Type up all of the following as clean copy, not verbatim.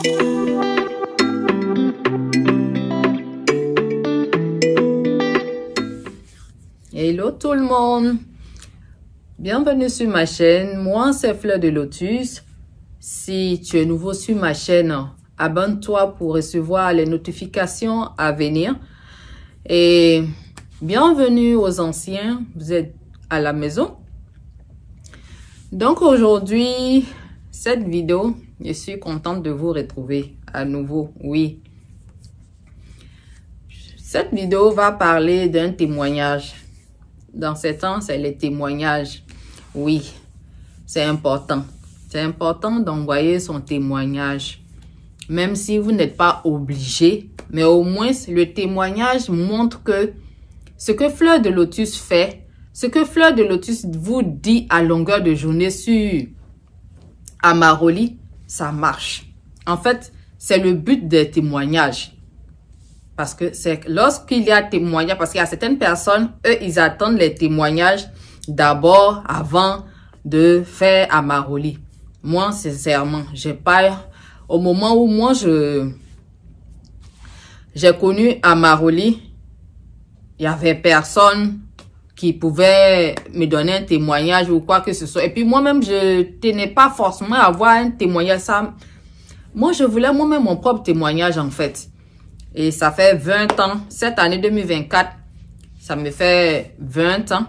Hello tout le monde, bienvenue sur ma chaîne. Moi c'est Fleur de Lotus. Si tu es nouveau sur ma chaîne, abonne-toi pour recevoir les notifications à venir. Et bienvenue aux anciens, vous êtes à la maison. Donc aujourd'hui, cette vidéo, je suis contente de vous retrouver à nouveau. Oui, cette vidéo va parler d'un témoignage. Dans ces temps, c'est les témoignages. Oui, c'est important. C'est important d'envoyer son témoignage. Même si vous n'êtes pas obligé, mais au moins le témoignage montre que ce que Fleur de Lotus fait, ce que Fleur de Lotus vous dit à longueur de journée sur Amaroli, ça marche. En fait, c'est le but des témoignages. Parce que c'est lorsqu'il y a témoignage, parce qu'il y a certaines personnes, eux, ils attendent les témoignages d'abord avant de faire Amaroli. Moi, sincèrement, j'ai pas, au moment où moi j'ai connu Amaroli, il y avait personne qui pouvait me donner un témoignage ou quoi que ce soit. Et puis moi-même, je tenais pas forcément à avoir un témoignage. Ça, moi, je voulais moi-même mon propre témoignage en fait. Et ça fait 20 ans, cette année 2024, ça me fait 20 ans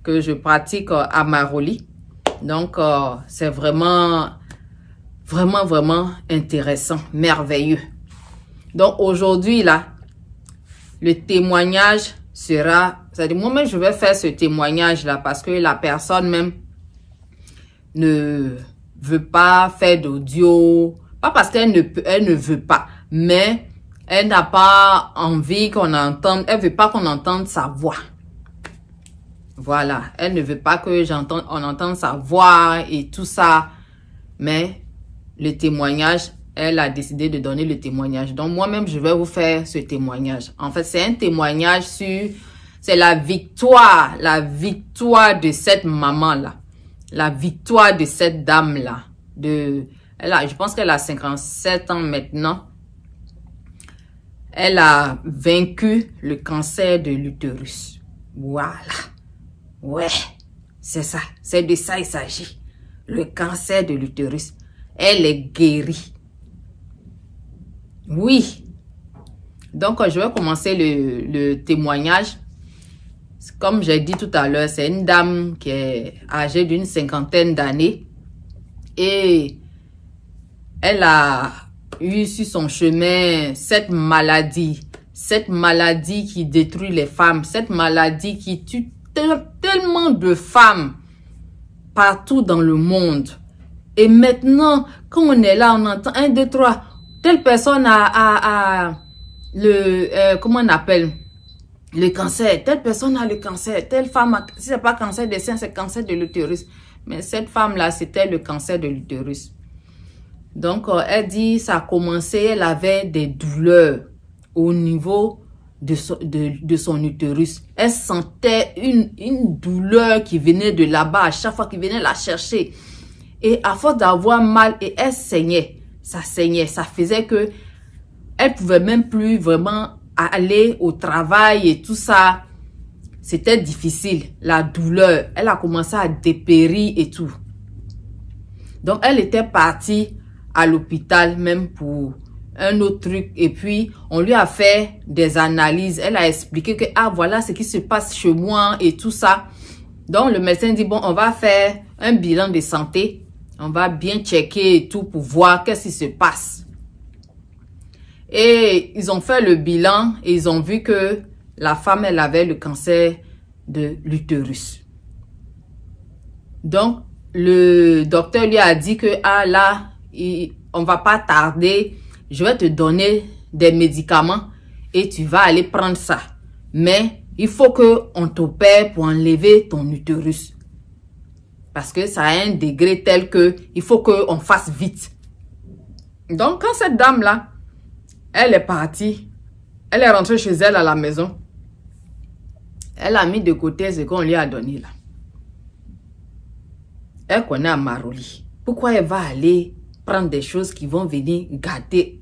que je pratique Amaroli. Donc, c'est vraiment intéressant, merveilleux. Donc, aujourd'hui, là, le témoignage sera... C'est-à-dire, moi-même, je vais faire ce témoignage-là parce que la personne même ne veut pas faire d'audio. Pas parce qu'elle ne veut pas, mais... elle n'a pas envie qu'on entende, elle veut pas qu'on entende sa voix. Voilà, elle ne veut pas que on entende sa voix et tout ça. Mais le témoignage, elle a décidé de donner le témoignage. Donc moi-même, je vais vous faire ce témoignage. En fait, c'est un témoignage sur... c'est la victoire de cette maman-là. La victoire de cette dame-là. Je pense qu'elle a 57 ans maintenant. Elle a vaincu le cancer de l'utérus. Voilà. Ouais, c'est ça. C'est de ça il s'agit. Le cancer de l'utérus. Elle est guérie. Oui. Donc, je vais commencer le témoignage. Comme j'ai dit tout à l'heure, c'est une dame qui est âgée d'une 50aine d'années. Et elle a... eu sur son chemin cette maladie qui détruit les femmes, cette maladie qui tue tellement de femmes partout dans le monde. Et maintenant, quand on est là, on entend 1, 2, 3, telle personne a comment on appelle, le cancer, telle personne a le cancer, telle femme a, si c'est pas cancer des seins, c'est cancer de l'utérus. Mais cette femme-là, c'était le cancer de l'utérus. Donc, elle dit, ça a commencé, elle avait des douleurs au niveau de son utérus. Elle sentait une douleur qui venait de là-bas à chaque fois qu'il venait la chercher. Et à force d'avoir mal, et elle saignait. Ça saignait. Ça faisait que elle pouvait même plus vraiment aller au travail et tout ça. C'était difficile. La douleur, elle a commencé à dépérir et tout. Donc, elle était partie à l'hôpital même pour un autre truc et puis on lui a fait des analyses. Elle a expliqué que voilà ce qui se passe chez moi et tout ça. Donc le médecin dit bon, on va faire un bilan de santé, on va bien checker et tout pour voir qu'est-ce qui se passe. Et ils ont fait le bilan et ils ont vu que la femme, elle avait le cancer de l'utérus. Donc le docteur lui a dit que là, on va pas tarder, je vais te donner des médicaments et tu vas aller prendre ça. Mais il faut que on t'opère pour enlever ton utérus. Parce que ça a un degré tel que il faut qu'on fasse vite. Donc quand cette dame-là, elle est partie, elle est rentrée chez elle à la maison, elle a mis de côté ce qu'on lui a donné là. Elle connaît Amaroli. Pourquoi elle va aller prendre des choses qui vont venir gâter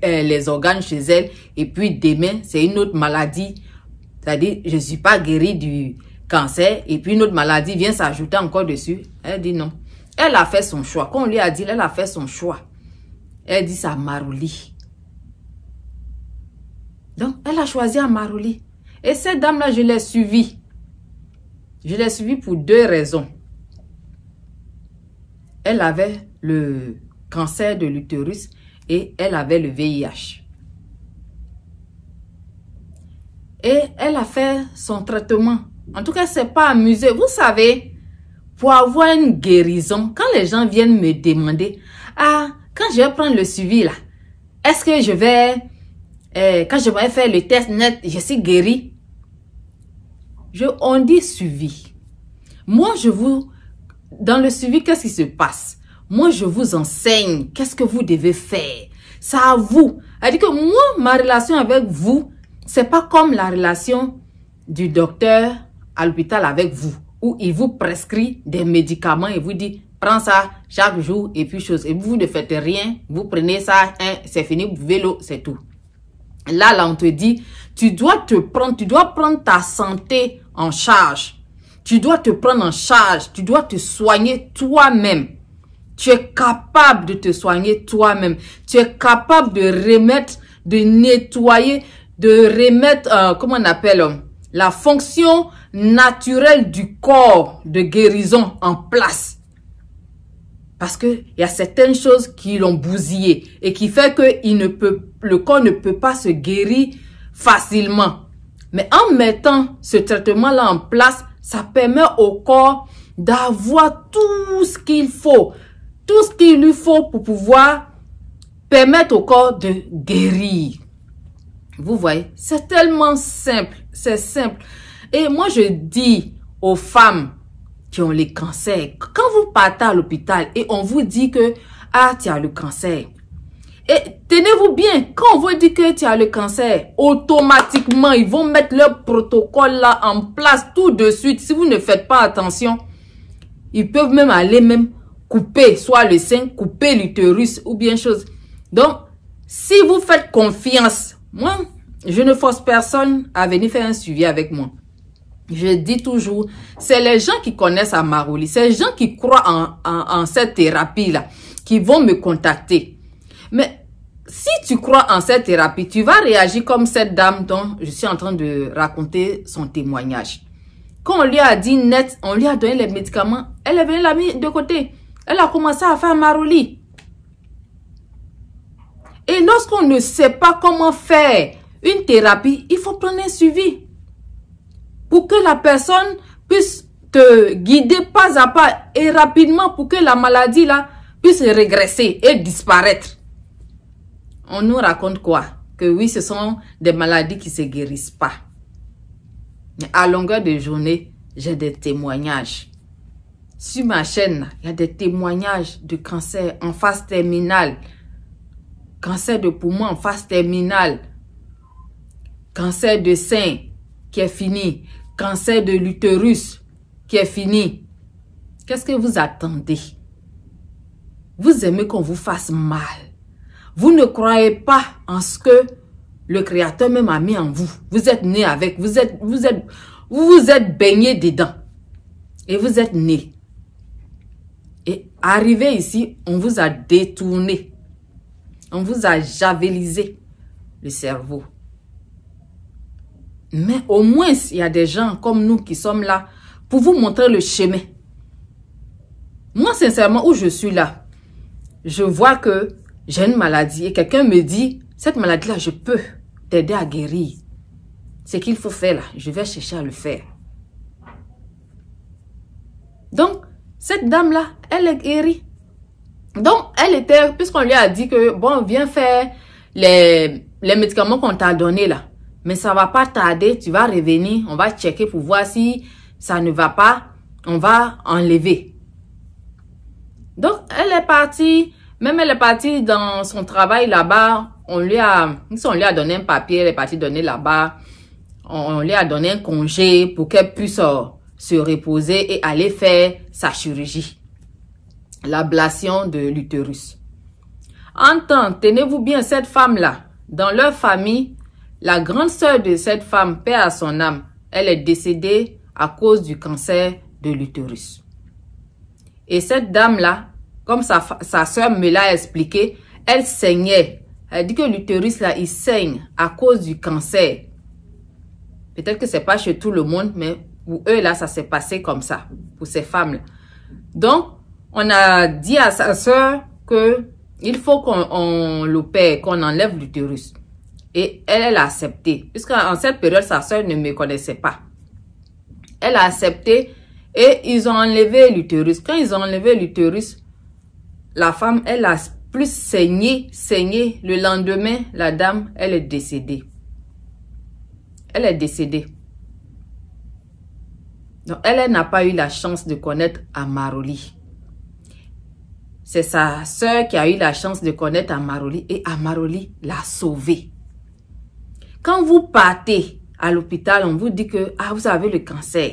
les organes chez elle. Et puis demain, c'est une autre maladie. C'est-à-dire, je ne suis pas guérie du cancer. Et puis une autre maladie vient s'ajouter encore dessus. Elle dit non. Elle a fait son choix. Quand on lui a dit, elle a fait son choix. Elle dit ça Maruli. Donc, elle a choisi à Maruli. Et cette dame-là, je l'ai suivie. Je l'ai suivie pour 2 raisons. Elle avait le cancer de l'utérus et elle avait le VIH. Et elle a fait son traitement. En tout cas, c'est pas amusé. Vous savez, pour avoir une guérison, quand les gens viennent me demander, ah, quand je vais prendre le suivi là, est-ce que je vais, quand je vais faire le test net, je suis guérie? On dit suivi. Moi, dans le suivi, qu'est-ce qui se passe? Moi, je vous enseigne qu'est-ce que vous devez faire. C'est à vous. C'est-à-dire que moi, ma relation avec vous, c'est pas comme la relation du docteur à l'hôpital avec vous, où il vous prescrit des médicaments et vous dit, prends ça chaque jour et puis chose. Et vous ne faites rien, vous prenez ça, c'est fini, vous buvez l'eau, c'est tout. Là, on te dit, tu dois prendre ta santé en charge. Tu dois te prendre en charge, tu dois te soigner toi-même. Tu es capable de te soigner toi-même. Tu es capable de remettre, de nettoyer, de remettre, comment on appelle, la fonction naturelle du corps de guérison en place. Parce que il y a certaines choses qui l'ont bousillé et qui fait que le corps ne peut pas se guérir facilement. Mais en mettant ce traitement-là en place, ça permet au corps d'avoir tout ce qu'il faut. Tout ce qu'il lui faut pour pouvoir permettre au corps de guérir. Vous voyez, c'est tellement simple, c'est simple. Et moi, je dis aux femmes qui ont les cancers, quand vous partez à l'hôpital et on vous dit que, ah, tu as le cancer. Et tenez-vous bien, quand on vous dit que tu as le cancer, automatiquement, ils vont mettre leur protocole là en place tout de suite. Si vous ne faites pas attention, ils peuvent même aller couper soit le sein, couper l'utérus ou bien chose. Donc, si vous faites confiance, moi, je ne force personne à venir faire un suivi avec moi. Je dis toujours, c'est les gens qui connaissent Maruli, c'est les gens qui croient en cette thérapie-là, qui vont me contacter. Mais si tu crois en cette thérapie, tu vas réagir comme cette dame dont je suis en train de raconter son témoignage. Quand on lui a dit net, on lui a donné les médicaments, elle est venue la mis de côté. Elle a commencé à faire Maruli. Et lorsqu'on ne sait pas comment faire une thérapie, il faut prendre un suivi. Pour que la personne puisse te guider pas à pas et rapidement pour que la maladie là puisse régresser et disparaître. On nous raconte quoi? Que oui, ce sont des maladies qui ne se guérissent pas. Mais à longueur de journée, j'ai des témoignages. Sur ma chaîne, il y a des témoignages de cancer en phase terminale. Cancer de poumon en phase terminale. Cancer de sein qui est fini. Cancer de l'utérus qui est fini. Qu'est-ce que vous attendez? Vous aimez qu'on vous fasse mal. Vous ne croyez pas en ce que le Créateur même a mis en vous. Vous êtes né avec. Vous vous êtes baigné dedans. Et vous êtes né. Et arrivé ici, on vous a détourné. On vous a javelisé le cerveau. Mais au moins, il y a des gens comme nous qui sommes là pour vous montrer le chemin. Moi, sincèrement, où je suis là, je vois que j'ai une maladie et quelqu'un me dit, cette maladie-là, je peux t'aider à guérir. Ce qu'il faut faire là, je vais chercher à le faire. Donc, cette dame-là, elle est guérie. Donc, elle était, puisqu'on lui a dit que, bon, viens faire les médicaments qu'on t'a donnés là. Mais ça va pas tarder, tu vas revenir, on va checker pour voir si ça ne va pas, on va enlever. Donc, elle est partie, même elle est partie dans son travail là-bas, on lui a donné un papier, elle est partie donner là-bas, on lui a donné un congé pour qu'elle puisse se reposer et aller faire sa chirurgie. l'ablation de l'utérus. Tenez-vous bien, cette femme-là, dans leur famille, la grande sœur de cette femme, paix à son âme, elle est décédée à cause du cancer de l'utérus. Et cette dame-là, comme sa sœur me l'a expliqué, elle saignait. Elle dit que l'utérus là, il saigne à cause du cancer. Peut-être que c'est pas chez tout le monde, mais pour eux là, ça s'est passé comme ça, pour ces femmes-là. Donc, on a dit à sa sœur que il faut qu'on l'opère, qu'on enlève l'utérus. Et elle a accepté. Puisqu'en cette période, sa sœur ne me connaissait pas. Elle a accepté et ils ont enlevé l'utérus. Quand ils ont enlevé l'utérus, la femme, elle a plus saigné. Le lendemain, la dame, elle est décédée. Elle est décédée. Donc, elle n'a pas eu la chance de connaître Amaroli. C'est sa sœur qui a eu la chance de connaître Amaroli et Amaroli l'a sauvée. Quand vous partez à l'hôpital, on vous dit que vous avez le cancer.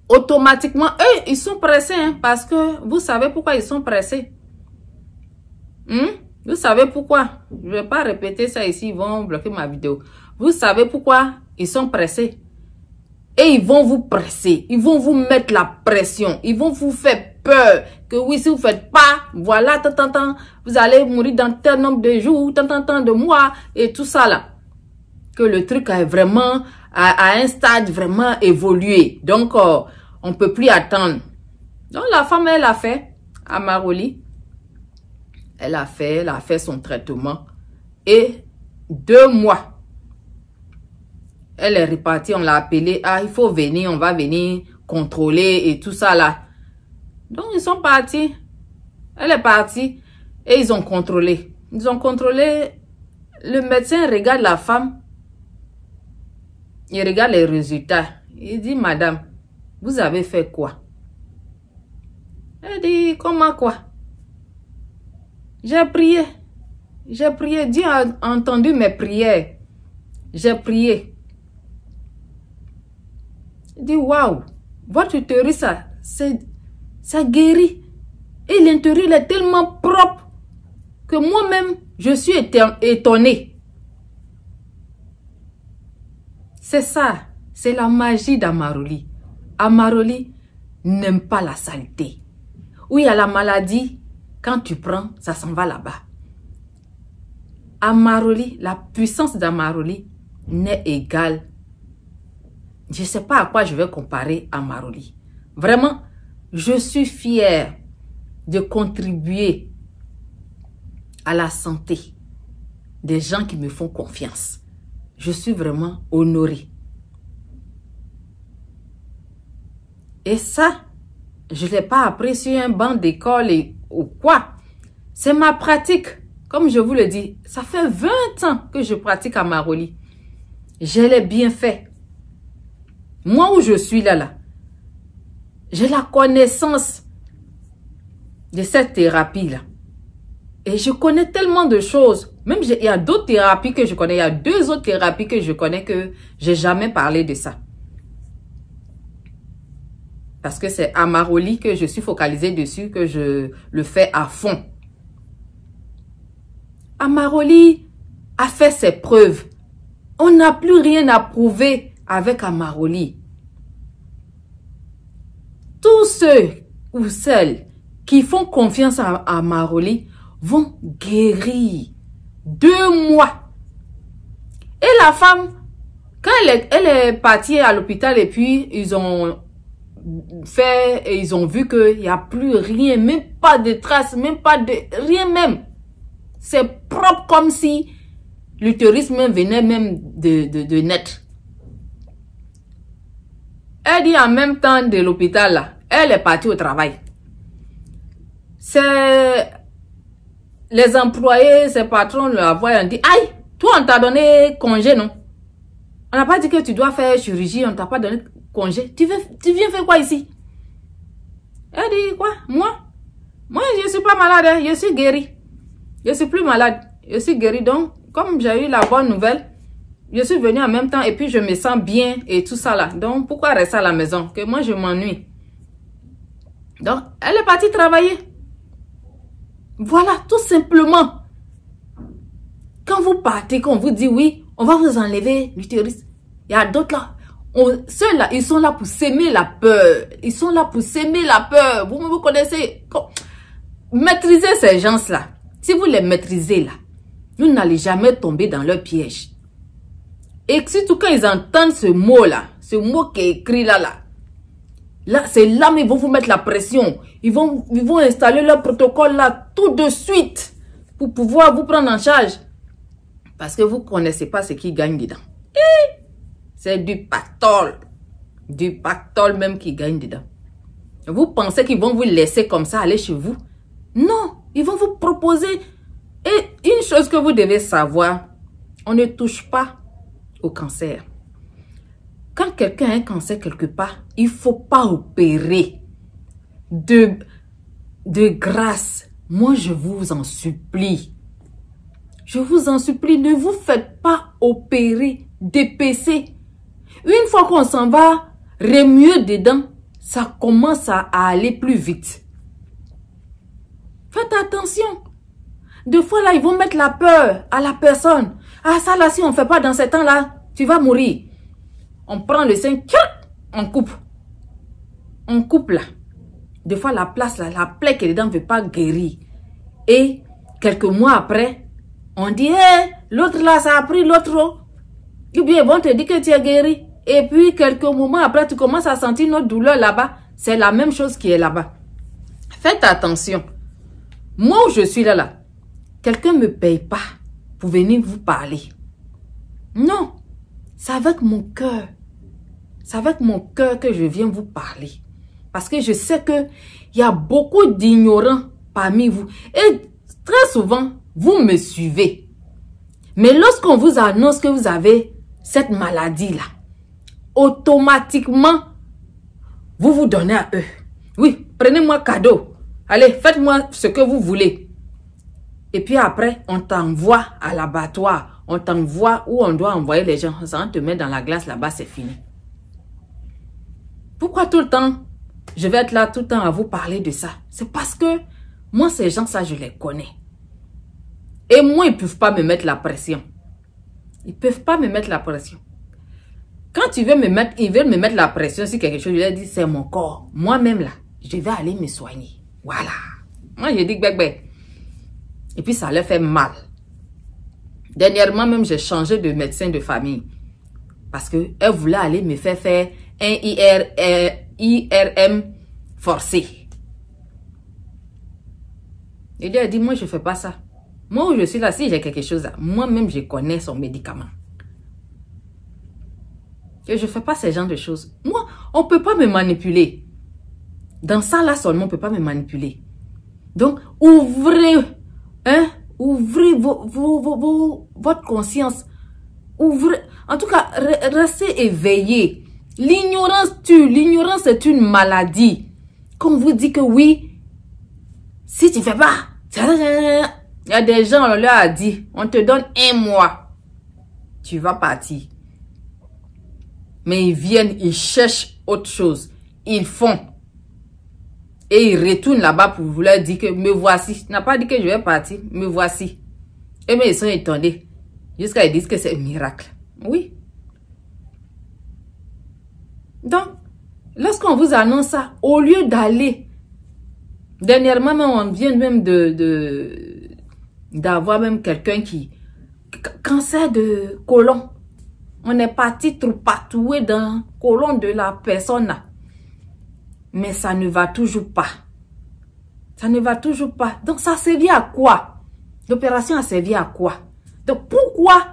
Automatiquement, eux, ils sont pressés parce que vous savez pourquoi ils sont pressés. Vous savez pourquoi? Je ne vais pas répéter ça ici, ils vont bloquer ma vidéo. Vous savez pourquoi ils sont pressés? Et ils vont vous presser, ils vont vous mettre la pression, ils vont vous faire peur que oui, si vous ne faites pas, voilà, vous allez mourir dans tel nombre de jours, tant de mois et tout ça là. Que le truc est vraiment à un stade vraiment évolué. Donc, on ne peut plus attendre. Donc, la femme, elle a fait, Amaroli, elle a fait son traitement. Et 2 mois, elle est repartie, on l'a appelée, il faut venir, on va venir contrôler et tout ça là. Donc, ils sont partis. Elle est partie et ils ont contrôlé. Ils ont contrôlé. Le médecin regarde la femme. Il regarde les résultats. Il dit, madame, vous avez fait quoi? Elle dit, comment quoi? J'ai prié. J'ai prié. Dieu a entendu mes prières. J'ai prié. Il dit, waouh, votre utérus, ça guérit. Et l'intérieur est tellement propre que moi-même, je suis étonnée. C'est ça. C'est la magie d'Amaroli. Amaroli n'aime pas la saleté. Où il y a la maladie, quand tu prends, ça s'en va là-bas. Amaroli, la puissance d'Amaroli n'est égale. Je ne sais pas à quoi je vais comparer Amaroli. Vraiment, je suis fière de contribuer à la santé des gens qui me font confiance. Je suis vraiment honorée. Et ça, je ne l'ai pas appris sur un banc d'école ou quoi. C'est ma pratique. Comme je vous le dis, ça fait 20 ans que je pratique Amaroli. Je l'ai bien fait. Moi où je suis là, j'ai la connaissance de cette thérapie-là. Et je connais tellement de choses. Même il y a d'autres thérapies que je connais. Il y a 2 autres thérapies que je connais que j'ai jamais parlé de ça. Parce que c'est Amaroli que je suis focalisée dessus, que je le fais à fond. Amaroli a fait ses preuves. On n'a plus rien à prouver avec Amaroli. Tous ceux ou celles qui font confiance à Amaroli vont guérir. 2 mois. Et la femme, quand elle est partie à l'hôpital et puis ils ont fait et ils ont vu qu'il n'y a plus rien, même pas de traces, même pas de rien même. C'est propre comme si l'utérus même venait même de naître. Elle dit en même temps de l'hôpital là, elle est partie au travail. C'est les employés, ses patrons la voient et on dit, aïe, toi on t'a donné congé, non? On n'a pas dit que tu dois faire chirurgie, on t'a pas donné congé. Tu viens faire quoi ici? Elle dit, quoi? Moi, je suis pas malade, je suis guérie. Je suis plus malade, je suis guérie. Donc, comme j'ai eu la bonne nouvelle, je suis venue en même temps et puis je me sens bien et tout ça là. Donc, pourquoi rester à la maison? Que moi, je m'ennuie. Donc, elle est partie travailler. Voilà, tout simplement. Quand vous partez, qu'on vous dit oui, on va vous enlever l'utérus. Il y a d'autres là. Ceux-là, ils sont là pour s'aimer la peur. Ils sont là pour s'aimer la peur. Vous connaissez. Maîtrisez ces gens-là. Si vous les maîtrisez là, vous n'allez jamais tomber dans leur piège. Et surtout quand ils entendent ce mot-là, ce mot qui est écrit là, c'est là où ils vont vous mettre la pression. Ils vont installer leur protocole là tout de suite pour pouvoir vous prendre en charge. Parce que vous ne connaissez pas ce qui gagne dedans. C'est du pactole même qui gagne dedans. Vous pensez qu'ils vont vous laisser comme ça aller chez vous? Non, ils vont vous proposer. Et une chose que vous devez savoir, on ne touche pas au cancer. Quand quelqu'un a un cancer quelque part, il ne faut pas opérer. De grâce, moi je vous en supplie. Je vous en supplie, ne vous faites pas opérer, dépecer. Une fois qu'on s'en va remuer dedans, ça commence à aller plus vite. Faites attention. Deux fois là, ils vont mettre la peur à la personne. Ah ça là, si on ne fait pas dans ce temps-là, tu vas mourir. On prend le sein, on coupe. On coupe là. Des fois la place là, la plaie qui est dedans ne veut pas guérir. Et quelques mois après, on dit, hey, l'autre là, ça a pris l'autre. Ou bien ils vont te dire que tu es guéri. Et puis quelques moments après, tu commences à sentir notre douleur là-bas. C'est la même chose qui est là-bas. Faites attention. Moi où je suis là, quelqu'un ne me paye pas pour venir vous parler. Non. C'est avec mon cœur. C'est avec mon cœur que je viens vous parler. Parce que je sais qu'il y a beaucoup d'ignorants parmi vous. Et très souvent, vous me suivez. Mais lorsqu'on vous annonce que vous avez cette maladie-là, automatiquement, vous vous donnez à eux. Oui, prenez-moi cadeau. Allez, faites-moi ce que vous voulez. Et puis après, on t'envoie à l'abattoir. On t'envoie où on doit envoyer les gens. Ça, on te met dans la glace là-bas, c'est fini. Pourquoi tout le temps, je vais être là tout le temps à vous parler de ça? C'est parce que moi, ces gens-là, je les connais. Et moi, ils ne peuvent pas me mettre la pression. Ils ne peuvent pas me mettre la pression. Quand ils veulent me mettre la pression sur quelque chose, je leur dis, c'est mon corps. Moi-même, là, je vais aller me soigner. Voilà. Moi, je dis, bébé. Et puis, ça leur fait mal. Dernièrement, même, j'ai changé de médecin de famille. Parce qu'elle voulait aller me faire un IRM forcé. Et elle a dit, moi, je ne fais pas ça. Moi, où je suis là, si j'ai quelque chose là, moi-même, je connais son médicament. Et je ne fais pas ce genre de choses. Moi, on ne peut pas me manipuler. Dans ça, là seulement, on ne peut pas me manipuler. Donc, ouvrez votre conscience. Ouvrez, en tout cas, restez éveillés. L'ignorance tue. L'ignorance est une maladie. Qu'on vous dit que oui, si tu ne fais pas, il y a des gens, on leur a dit, on te donne 1 mois. Tu vas partir. Mais ils viennent, ils cherchent autre chose. Ils font. Et ils retournent là-bas pour vous leur dire que me voici. Il n'a pas dit que je vais partir, me voici. Et mais ils sont étonnés. Jusqu'à ils disent que c'est un miracle. Oui. Donc, lorsqu'on vous annonce ça, au lieu d'aller, dernièrement, même, on vient même d'avoir même quelqu'un qui, cancer de côlon. On est parti trop patoué dans le côlon de la personne. Mais ça ne va toujours pas. Ça ne va toujours pas. Donc, ça servit à quoi? L'opération a servi à quoi? Donc, pourquoi,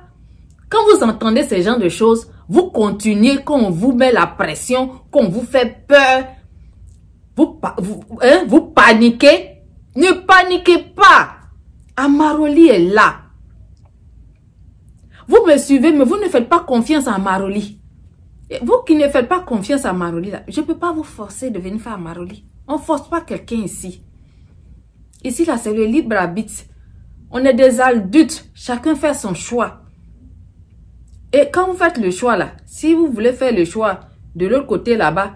quand vous entendez ce genre de choses, vous continuez, qu'on vous met la pression, qu'on vous fait peur, vous paniquez? Ne paniquez pas. Amaroli est là. Vous me suivez, mais vous ne faites pas confiance à Maroli. Et vous qui ne faites pas confiance à Maroli, là, je ne peux pas vous forcer de venir faire Maroli. On ne force pas quelqu'un ici. Ici, là, c'est le libre arbitre. On est des adultes. Chacun fait son choix. Et quand vous faites le choix, là, si vous voulez faire le choix de l'autre côté, là-bas,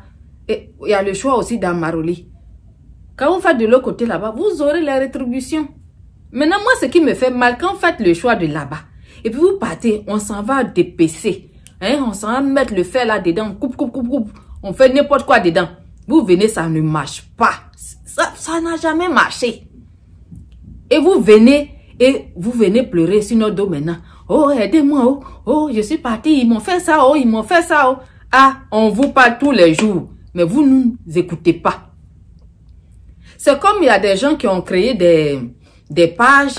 il y a le choix aussi dans Maroli. Quand vous faites de l'autre côté là-bas, vous aurez les rétributions. Maintenant, moi, ce qui me fait mal, quand vous faites le choix de là-bas, et puis vous partez, on s'en va dépecer. Hein, on s'en va mettre le fer là-dedans, coupe. On fait n'importe quoi dedans. Vous venez, ça ne marche pas. Ça n'a jamais marché. Et vous venez pleurer sur notre dos maintenant. Oh, aidez-moi, oh, je suis parti, ils m'ont fait ça, ils m'ont fait ça, Ah, on vous parle tous les jours, mais vous ne nous écoutez pas. C'est comme il y a des gens qui ont créé des pages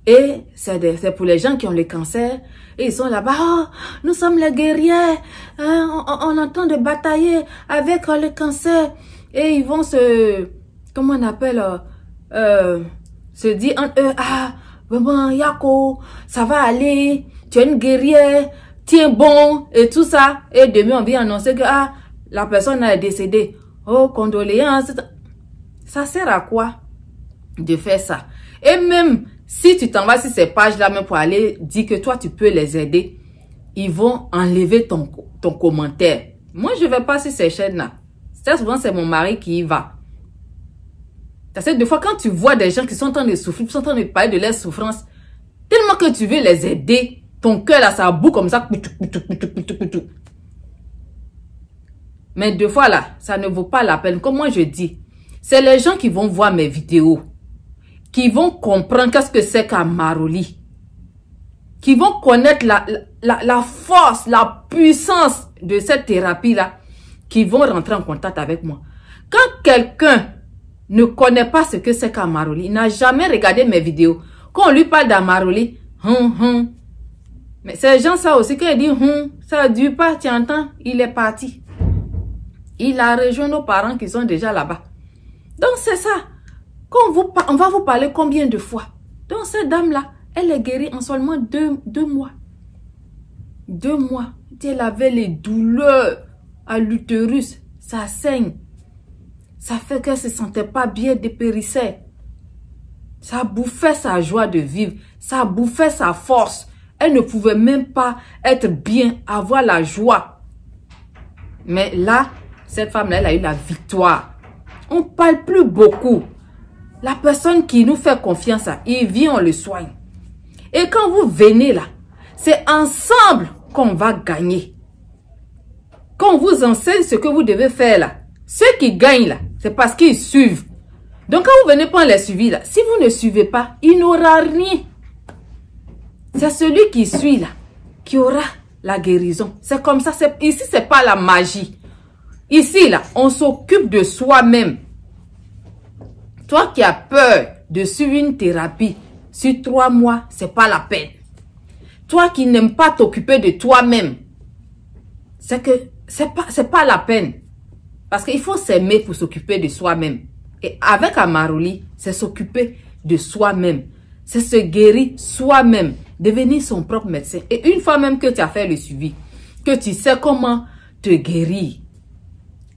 et c'est pour les gens qui ont le cancer et ils sont là-bas. Oh, nous sommes les guerriers, hein, on est en train de batailler avec le cancer et ils vont comment on appelle, se dire entre eux, ah, maman, Yako, ça va aller, tu es une guerrière, tiens bon, et tout ça. Et demain, on vient annoncer que, ah, la personne est décédée. Oh, condoléances. Ça sert à quoi de faire ça? Et même si tu t'en vas sur ces pages-là, même pour aller dire que toi, tu peux les aider, ils vont enlever ton commentaire. Moi, je ne vais pas sur ces chaînes-là. Très souvent, c'est mon mari qui y va. Parce que des fois, quand tu vois des gens qui sont en train de souffrir, qui sont en train de parler de leur souffrance, tellement que tu veux les aider, ton cœur là, ça boue comme ça. Mais des fois là, ça ne vaut pas la peine. Comme moi je dis, c'est les gens qui vont voir mes vidéos, qui vont comprendre qu'est-ce que c'est qu'un Maroli, qui vont connaître la force, la puissance de cette thérapie là, qui vont rentrer en contact avec moi. Quand quelqu'un ne connaît pas ce que c'est qu'un Maroli, il n'a jamais regardé mes vidéos. Quand on lui parle d'un Maroli, mais ces gens ça aussi, quand il dit ça ne dure pas, tu entends, il est parti. Il a rejoint nos parents qui sont déjà là-bas. Donc c'est ça. Quand on va vous parler combien de fois? Donc cette dame-là, elle est guérie en seulement 2 mois. 2 mois. Elle avait les douleurs à l'utérus, ça saigne. Ça fait qu'elle ne se sentait pas bien, dépérissait. Ça bouffait sa joie de vivre. Ça bouffait sa force. Elle ne pouvait même pas être bien, avoir la joie. Mais là, cette femme-là, elle a eu la victoire. On ne parle plus beaucoup. La personne qui nous fait confiance, il vient, on le soigne. Et quand vous venez là, c'est ensemble qu'on va gagner. Quand on vous enseigne ce que vous devez faire là, ceux qui gagnent là, c'est parce qu'ils suivent. Donc quand vous venez prendre les suivis là, si vous ne suivez pas, il n'aura rien. C'est celui qui suit là, qui aura la guérison. C'est comme ça. Ici, c'est pas la magie. Ici là, on s'occupe de soi-même. Toi qui as peur de suivre une thérapie sur 3 mois, c'est pas la peine. Toi qui n'aimes pas t'occuper de toi-même, c'est que c'est pas la peine. Parce qu'il faut s'aimer pour s'occuper de soi-même. Et avec un Maroli, c'est s'occuper de soi-même. C'est se guérir soi-même. Devenir son propre médecin. Et une fois même que tu as fait le suivi, que tu sais comment te guérir,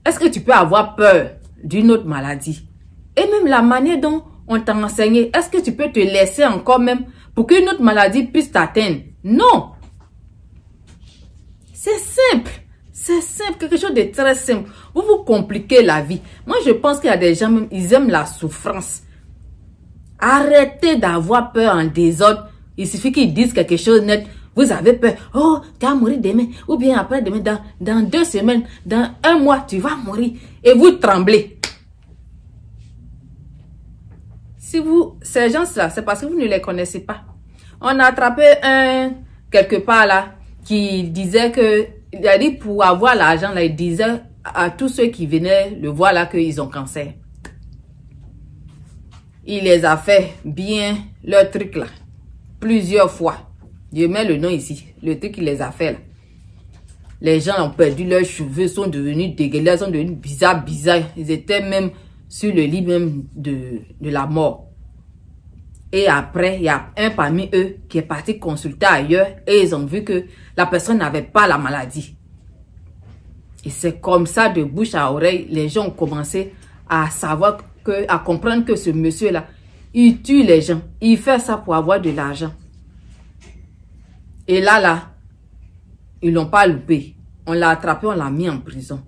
est-ce que tu peux avoir peur d'une autre maladie? Et même la manière dont on t'a enseigné, est-ce que tu peux te laisser encore même pour qu'une autre maladie puisse t'atteindre? Non. C'est simple. C'est simple, quelque chose de très simple. Vous vous compliquez la vie. Moi, je pense qu'il y a des gens, même, ils aiment la souffrance. Arrêtez d'avoir peur en désordre. Il suffit qu'ils disent quelque chose net. Vous avez peur. Oh, tu vas mourir demain. Ou bien après demain, dans 2 semaines, dans 1 mois, tu vas mourir. Et vous tremblez. Si ces gens-là, c'est parce que vous ne les connaissez pas. On a attrapé un, quelque part là, qui disait que, il a dit pour avoir l'argent là, il disait à tous ceux qui venaient le voir là qu'ils ont cancer. Il les a fait bien leur truc là. Plusieurs fois. Je mets le nom ici. Le truc qu'il les a fait là. Les gens ont perdu leurs cheveux, sont devenus dégueulasses, sont devenus bizarres. Ils étaient même sur le lit même de la mort. Et après, il y a un parmi eux qui est parti consulter ailleurs et ils ont vu que la personne n'avait pas la maladie. Et c'est comme ça, de bouche à oreille, les gens ont commencé à savoir à comprendre que ce monsieur-là, il tue les gens. Il fait ça pour avoir de l'argent. Et là, ils l'ont pas loupé. On l'a attrapé, on l'a mis en prison.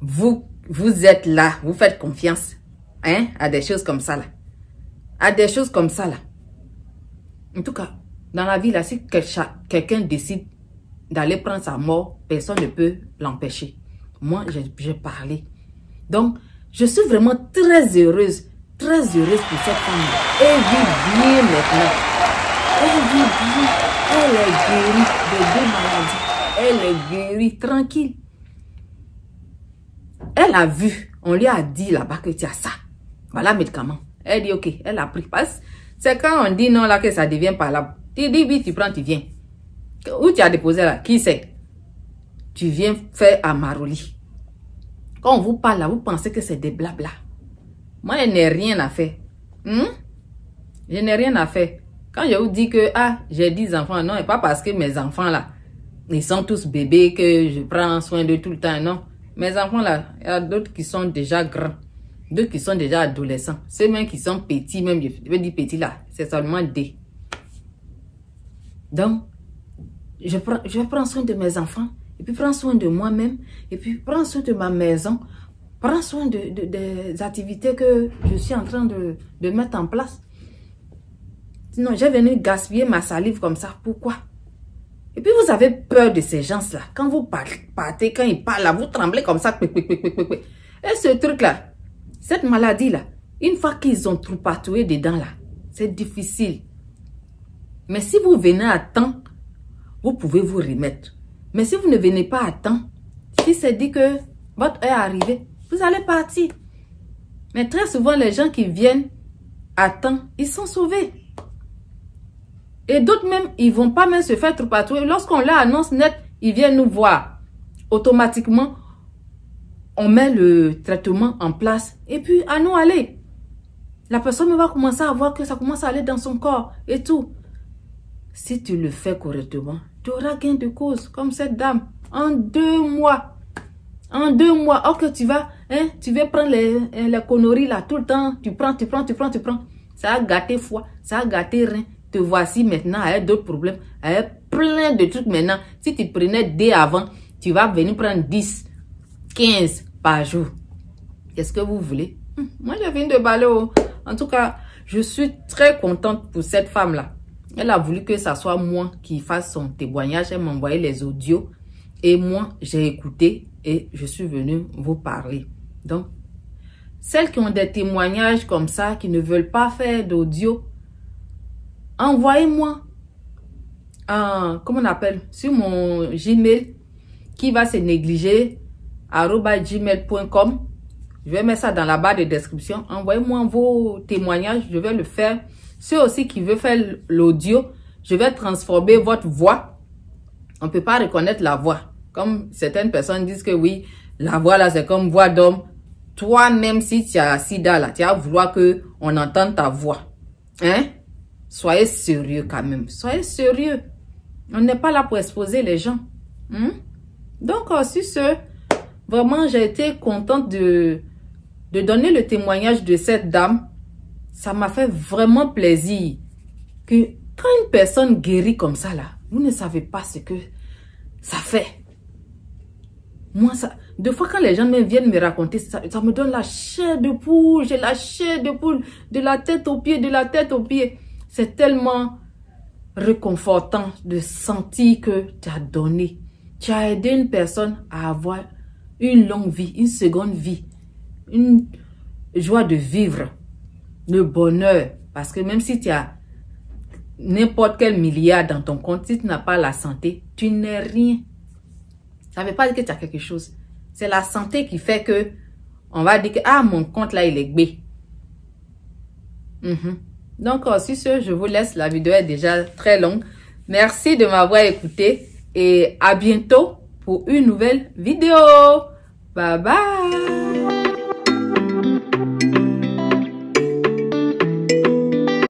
Vous êtes là, vous faites confiance. hein, à des choses comme ça là. À des choses comme ça là. En tout cas, dans la vie là, si quelqu'un décide d'aller prendre sa mort, personne ne peut l'empêcher. Moi, j'ai parlé. Donc, je suis vraiment très heureuse pour cette femme-là. Elle vit bien maintenant. Elle vit bien. Elle est guérie de 2 maladies. Elle est guérie, tranquille. Elle a vu, on lui a dit là-bas que tu as ça. Voilà, médicament. Elle dit ok, elle a pris. C'est quand on dit non là que ça devient parlable. Tu dis oui, tu prends, tu viens. Où tu as déposé là? Qui c'est? Tu viens faire à Maroli. Quand on vous parle là, vous pensez que c'est des blabla. Moi, je n'ai rien à faire. Je n'ai rien à faire. Quand je vous dis que j'ai 10 enfants, non, et pas parce que mes enfants là, ils sont tous bébés que je prends soin d'eux tout le temps, non. Mes enfants là, il y a d'autres qui sont déjà grands. D'autres qui sont déjà adolescents. Ceux même qui sont petits, même, je veux dire petits là, c'est seulement des. Donc, je prends soin de mes enfants, et puis prends soin de moi-même, et puis prends soin de ma maison, prends soin des activités que je suis en train de mettre en place. Sinon, j'ai venu gaspiller ma salive comme ça. Pourquoi? Et puis, vous avez peur de ces gens-là. Quand vous partez, quand ils parlent là, vous tremblez comme ça. Et ce truc-là, cette maladie-là, une fois qu'ils ont tout patoué dedans là, c'est difficile. Mais si vous venez à temps, vous pouvez vous remettre. Mais si vous ne venez pas à temps, si c'est dit que votre heure est arrivée, vous allez partir. Mais très souvent, les gens qui viennent à temps, ils sont sauvés. Et d'autres même, ils vont pas même se faire trapatouiller. Lorsqu'on l'annonce net, ils viennent nous voir. Automatiquement, on met le traitement en place. Et puis, à nous aller. La personne va commencer à voir que ça commence à aller dans son corps et tout. Si tu le fais correctement, tu auras gain de cause, comme cette dame. En 2 mois. En 2 mois. Or que tu vas prendre les conneries là tout le temps. Tu prends. Ça a gâté foie, ça a gâté rein. Te voici maintenant avec d'autres problèmes, avec plein de trucs maintenant. Si tu prenais 2 avant, tu vas venir prendre 10, 15 par jour. Qu'est-ce que vous voulez? Moi, je viens de Balo. En tout cas, je suis très contente pour cette femme-là. Elle a voulu que ça soit moi qui fasse son témoignage. Elle m'a envoyé les audios. Et moi, j'ai écouté et je suis venue vous parler. Donc, celles qui ont des témoignages comme ça, qui ne veulent pas faire d'audio, envoyez-moi comment on appelle, sur mon Gmail qui va se négliger @gmail.com. Je vais mettre ça dans la barre de description. Envoyez-moi vos témoignages, je vais le faire. Ceux aussi qui veulent faire l'audio, je vais transformer votre voix. On ne peut pas reconnaître la voix. Comme certaines personnes disent que oui, la voix là c'est comme voix d'homme. Toi, même si tu as sida là, tu vas vouloir qu'on entende ta voix. Hein? Soyez sérieux quand même. Soyez sérieux. On n'est pas là pour exposer les gens. Donc, sur ce, vraiment, j'ai été contente de donner le témoignage de cette dame. Ça m'a fait vraiment plaisir que quand une personne guérit comme ça, là, vous ne savez pas ce que ça fait. Moi, ça, 2 fois quand les gens viennent me raconter, ça me donne la chair de poule. J'ai la chair de poule de la tête aux pieds, de la tête aux pieds. C'est tellement réconfortant de sentir que tu as donné. Tu as aidé une personne à avoir une longue vie, une seconde vie, une joie de vivre, le bonheur. Parce que même si tu as n'importe quel milliard dans ton compte, si tu n'as pas la santé, tu n'es rien. Ça ne veut pas dire que tu as quelque chose. C'est la santé qui fait que on va dire que mon compte là il est bé. Donc, sur ce, je vous laisse. La vidéo est déjà très longue. Merci de m'avoir écouté et à bientôt pour une nouvelle vidéo. Bye bye.